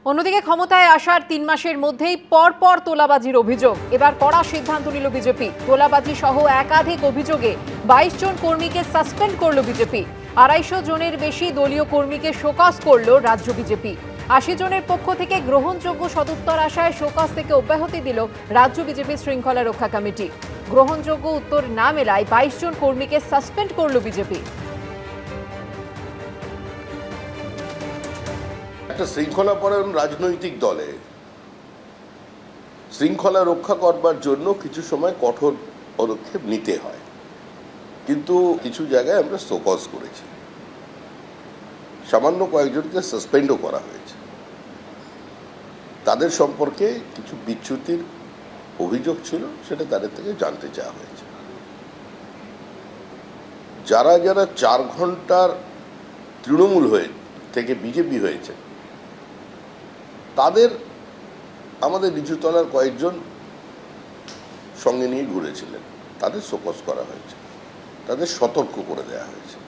অন্যদিকে ক্ষমতায় আসার ৩ মাসের মধ্যেই পরপর তোলাবাজির অভিযোগ। এবার কড়া সিদ্ধান্ত নিল বিজেপি। তোলাবাজি সহ একাধিক অভিযোগে ২২ জন কর্মীকে সাসপেন্ড করল বিজেপি। ২৫০ জনের বেশি দলীয় কর্মীকে শোকজ করল রাজ্য বিজেপি। ৮০ জনের পক্ষ থেকে গ্রহণযোগ্য সদুত্তর আশায় শোকজ থেকে অব্যাহতি দিল রাজ্য বিজেপি শৃঙ্খলা রক্ষা কমিটি। গ্রহণযোগ্য উত্তর না মেলায় ২২ জন কর্মীকে সাসপেন্ড করল বিজেপি। একটা শৃঙ্খলাপরায়ণ রাজনৈতিক দলে শৃঙ্খলা রক্ষা করবার জন্য কিছু সময় কঠোর পদক্ষেপ নিতে হয়, কিন্তু কিছু জায়গায় আমরা শোকজ করেছি, সামান্য কয়েকজনকে সাসপেন্ডও করা হয়েছে। তাদের সম্পর্কে কিছু বিচ্যুতির অভিযোগ ছিল, সেটা তাদের থেকে জানতে চাওয়া হয়েছে। যারা যারা 4 ঘন্টার তৃণমূল হয়ে থেকে বিজেপি হয়েছে, তাদের আমাদের নিচুতলার কয়েকজন সঙ্গে নিয়ে ঘুরেছিলেন, তাদের শোকজ করা হয়েছে, তাদের সতর্ক করে দেওয়া হয়েছে।